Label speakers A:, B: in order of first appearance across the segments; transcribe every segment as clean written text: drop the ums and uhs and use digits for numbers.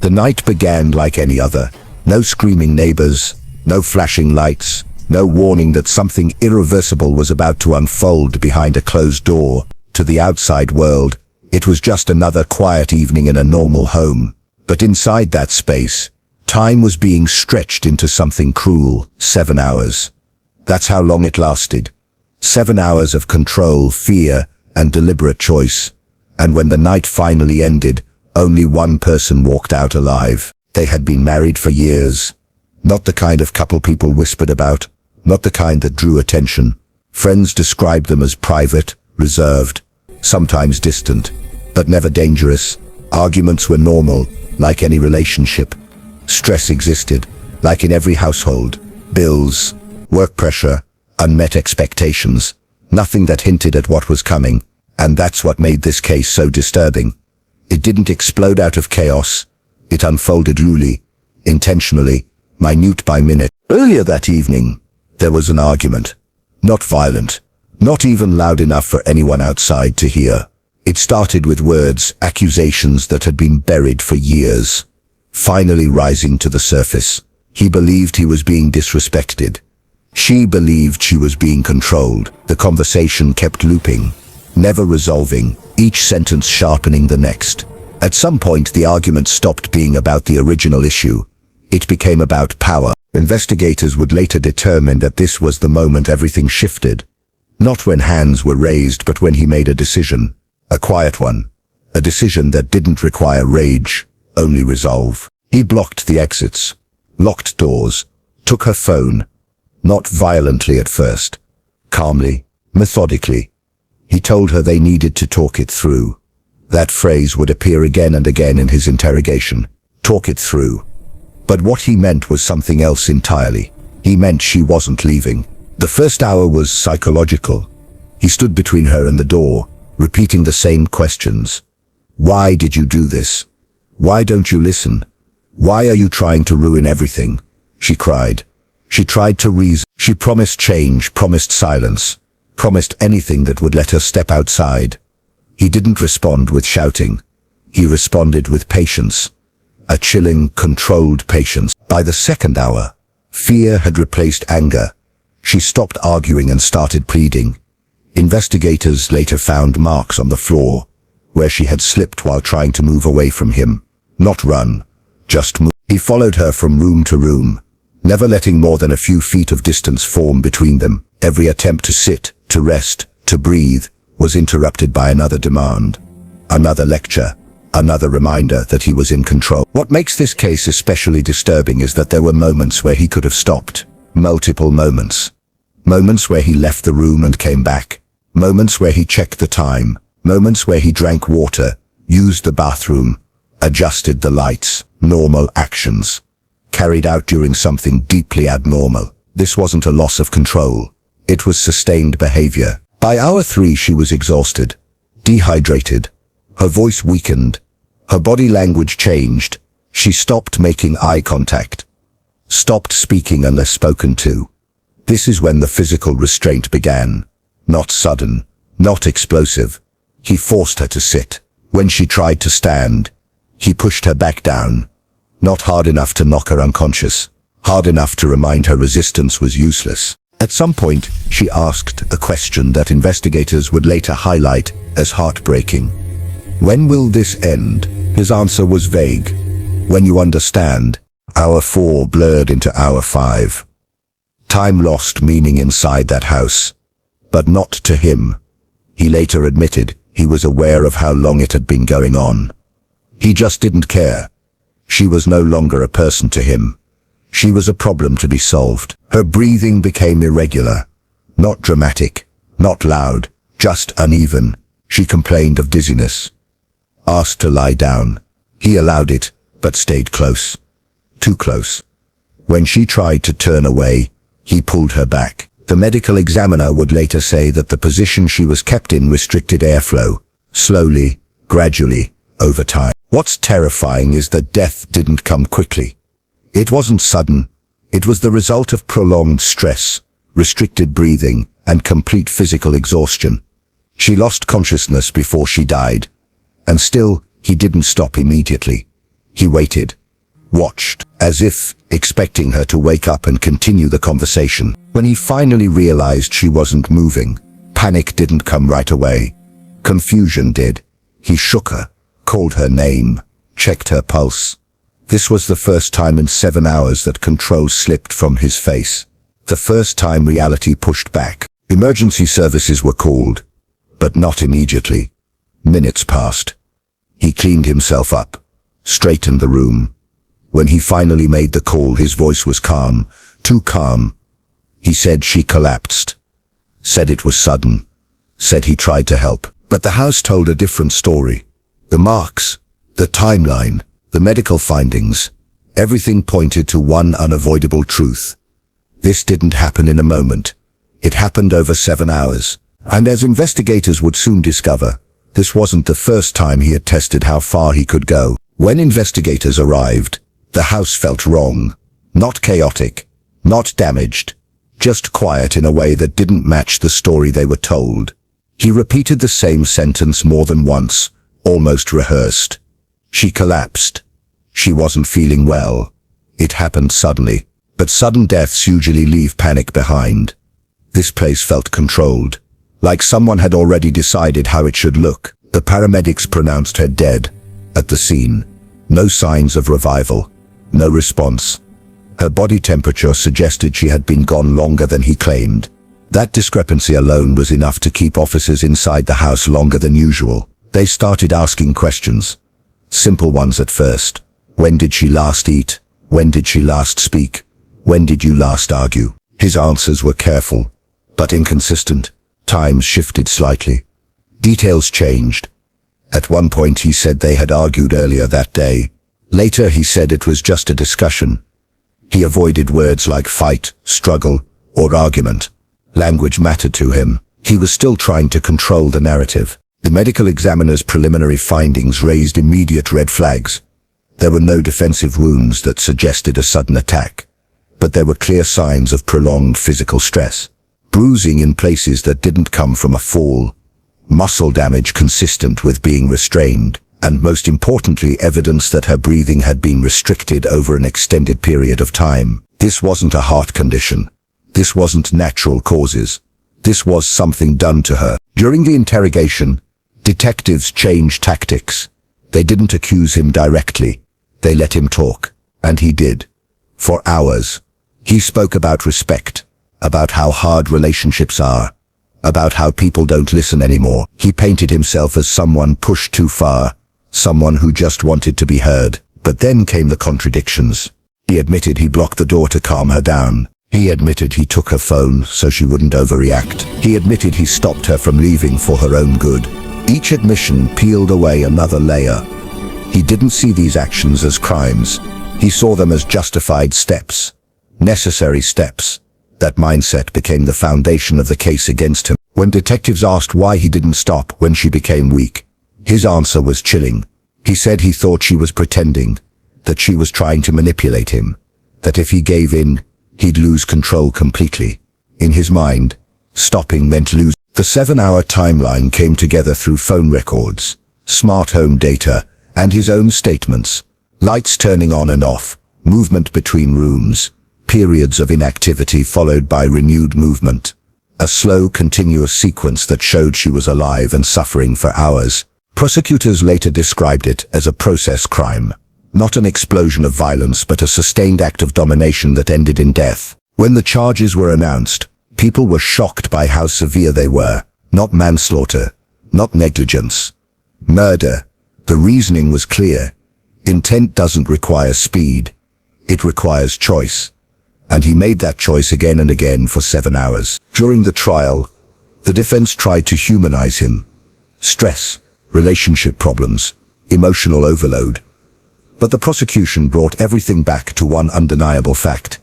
A: The night began like any other. No screaming neighbors, no flashing lights, no warning that something irreversible was about to unfold behind a closed door. To the outside world, it was just another quiet evening in a normal home. But inside that space, time was being stretched into something cruel. 7 hours. That's how long it lasted. 7 hours of control, fear, and deliberate choice. And when the night finally ended, only one person walked out alive. They had been married for years. Not the kind of couple people whispered about, not the kind that drew attention. Friends described them as private, reserved, sometimes distant, but never dangerous. Arguments were normal, like any relationship. Stress existed, like in every household. Bills, work pressure, unmet expectations. Nothing that hinted at what was coming. And that's what made this case so disturbing. It didn't explode out of chaos. It unfolded slowly, intentionally, minute by minute. Earlier that evening, there was an argument. Not violent, not even loud enough for anyone outside to hear. It started with words, accusations that had been buried for years, finally rising to the surface. He believed he was being disrespected. She believed she was being controlled. The conversation kept looping, never resolving, each sentence sharpening the next. At some point, the argument stopped being about the original issue. It became about power. Investigators would later determine that this was the moment everything shifted. Not when hands were raised, but when he made a decision. A quiet one. A decision that didn't require rage, only resolve. He blocked the exits, locked doors, took her phone. Not violently at first. Calmly, methodically. He told her they needed to talk it through. That phrase would appear again and again in his interrogation. Talk it through. But what he meant was something else entirely. He meant she wasn't leaving. The first hour was psychological. He stood between her and the door, repeating the same questions. Why did you do this? Why don't you listen? Why are you trying to ruin everything? She cried. She tried to reason. She promised change, promised silence, promised anything that would let her step outside. He didn't respond with shouting. He responded with patience. A chilling, controlled patience. By the second hour, fear had replaced anger. She stopped arguing and started pleading. Investigators later found marks on the floor, where she had slipped while trying to move away from him. Not run, just move. He followed her from room to room, never letting more than a few feet of distance form between them. Every attempt to sit, to rest, to breathe, was interrupted by another demand. Another lecture. Another reminder that he was in control. What makes this case especially disturbing is that there were moments where he could have stopped. Multiple moments. Moments where he left the room and came back. Moments where he checked the time. Moments where he drank water, used the bathroom, adjusted the lights. Normal actions. Carried out during something deeply abnormal. This wasn't a loss of control. It was sustained behavior. By hour 3 she was exhausted, dehydrated. Her voice weakened. Her body language changed. She stopped making eye contact. Stopped speaking unless spoken to. This is when the physical restraint began. Not sudden, not explosive. He forced her to sit. When she tried to stand, he pushed her back down. Not hard enough to knock her unconscious. Hard enough to remind her resistance was useless. At some point, she asked a question that investigators would later highlight as heartbreaking. When will this end? His answer was vague. When you understand. Hour 4 blurred into hour 5. Time lost meaning inside that house. But not to him. He later admitted he was aware of how long it had been going on. He just didn't care. She was no longer a person to him. She was a problem to be solved. Her breathing became irregular. Not dramatic, not loud, just uneven. She complained of dizziness. Asked to lie down. He allowed it, but stayed close. Too close. When she tried to turn away, he pulled her back. The medical examiner would later say that the position she was kept in restricted airflow, slowly, gradually, over time. What's terrifying is that death didn't come quickly. It wasn't sudden. It was the result of prolonged stress, restricted breathing, and complete physical exhaustion. She lost consciousness before she died. And still, he didn't stop immediately. He waited, watched, as if expecting her to wake up and continue the conversation. When he finally realized she wasn't moving, panic didn't come right away. Confusion did. He shook her, called her name, checked her pulse. This was the first time in 7 hours that control slipped from his face. The first time reality pushed back. Emergency services were called, but not immediately. Minutes passed. He cleaned himself up, straightened the room. When he finally made the call, his voice was calm, too calm. He said she collapsed. Said it was sudden. Said he tried to help. But the house told a different story. The marks, the timeline, the medical findings, everything pointed to one unavoidable truth. This didn't happen in a moment. It happened over 7 hours. And as investigators would soon discover, this wasn't the first time he had tested how far he could go. When investigators arrived, the house felt wrong. Not chaotic, not damaged, just quiet in a way that didn't match the story they were told. He repeated the same sentence more than once, almost rehearsed. She collapsed. She wasn't feeling well. It happened suddenly, but sudden deaths usually leave panic behind. This place felt controlled, like someone had already decided how it should look. The paramedics pronounced her dead. At the scene, no signs of revival, no response. Her body temperature suggested she had been gone longer than he claimed. That discrepancy alone was enough to keep officers inside the house longer than usual. They started asking questions. Simple ones at first. When did she last eat? When did she last speak? When did you last argue? His answers were careful, but inconsistent. Times shifted slightly. Details changed. At one point he said they had argued earlier that day. Later he said it was just a discussion. He avoided words like fight, struggle, or argument. Language mattered to him. He was still trying to control the narrative. The medical examiner's preliminary findings raised immediate red flags. There were no defensive wounds that suggested a sudden attack, but there were clear signs of prolonged physical stress. Bruising in places that didn't come from a fall. Muscle damage consistent with being restrained, and most importantly, evidence that her breathing had been restricted over an extended period of time. This wasn't a heart condition. This wasn't natural causes. This was something done to her. During the interrogation, detectives changed tactics. They didn't accuse him directly. They let him talk. And he did. For hours. He spoke about respect, about how hard relationships are, about how people don't listen anymore. He painted himself as someone pushed too far, someone who just wanted to be heard. But then came the contradictions. He admitted he blocked the door to calm her down. He admitted he took her phone so she wouldn't overreact. He admitted he stopped her from leaving for her own good. Each admission peeled away another layer. He didn't see these actions as crimes. He saw them as justified steps, necessary steps. That mindset became the foundation of the case against him. When detectives asked why he didn't stop when she became weak, his answer was chilling. He said he thought she was pretending, that she was trying to manipulate him, that if he gave in, he'd lose control completely. In his mind, stopping meant lose. The 7-hour timeline came together through phone records, smart home data, and his own statements. Lights turning on and off, movement between rooms, periods of inactivity followed by renewed movement. A slow, continuous sequence that showed she was alive and suffering for hours. Prosecutors later described it as a process crime. Not an explosion of violence, but a sustained act of domination that ended in death. When the charges were announced, people were shocked by how severe they were. Not manslaughter, not negligence. Murder. The reasoning was clear. Intent doesn't require speed. It requires choice. And he made that choice again and again for 7 hours. During the trial, the defense tried to humanize him. Stress, relationship problems, emotional overload. But the prosecution brought everything back to one undeniable fact.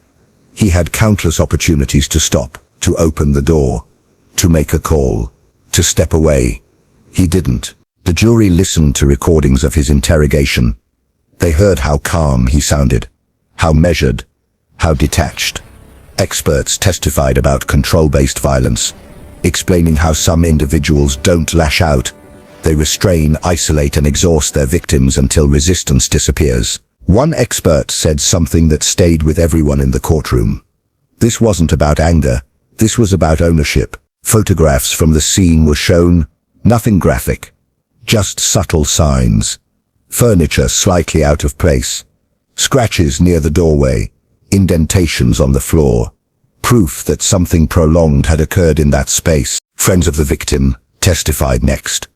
A: He had countless opportunities to stop, to open the door, to make a call, to step away. He didn't. The jury listened to recordings of his interrogation. They heard how calm he sounded, how measured, how detached. Experts testified about control-based violence, explaining how some individuals don't lash out. They restrain, isolate, and exhaust their victims until resistance disappears. One expert said something that stayed with everyone in the courtroom. This wasn't about anger, this was about ownership. Photographs from the scene were shown, nothing graphic. Just subtle signs. Furniture slightly out of place. Scratches near the doorway. Indentations on the floor. Proof that something prolonged had occurred in that space. Friends of the victim testified next.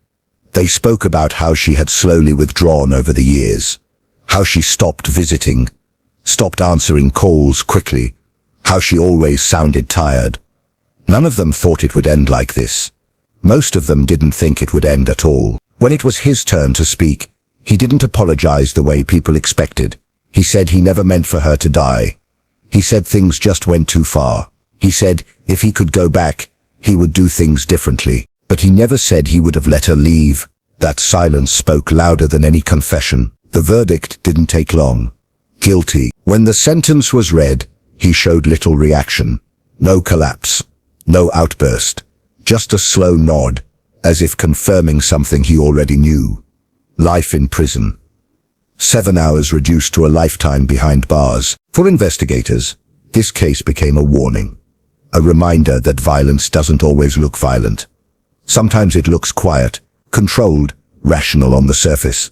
A: They spoke about how she had slowly withdrawn over the years. How she stopped visiting. Stopped answering calls quickly. How she always sounded tired. None of them thought it would end like this. Most of them didn't think it would end at all. When it was his turn to speak, he didn't apologize the way people expected. He said he never meant for her to die. He said things just went too far. He said if he could go back, he would do things differently. But he never said he would have let her leave. That silence spoke louder than any confession. The verdict didn't take long. Guilty. When the sentence was read, he showed little reaction. No collapse. No outburst. Just a slow nod, as if confirming something he already knew. Life in prison. 7 hours reduced to a lifetime behind bars. For investigators, this case became a warning. A reminder that violence doesn't always look violent. Sometimes it looks quiet, controlled, rational on the surface.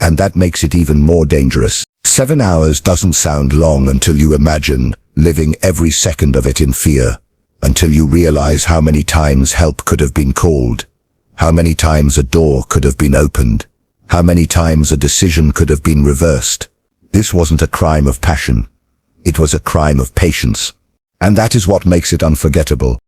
A: And that makes it even more dangerous. 7 hours doesn't sound long until you imagine living every second of it in fear. Until you realize how many times help could have been called. How many times a door could have been opened. How many times a decision could have been reversed. This wasn't a crime of passion. It was a crime of patience. And that is what makes it unforgettable.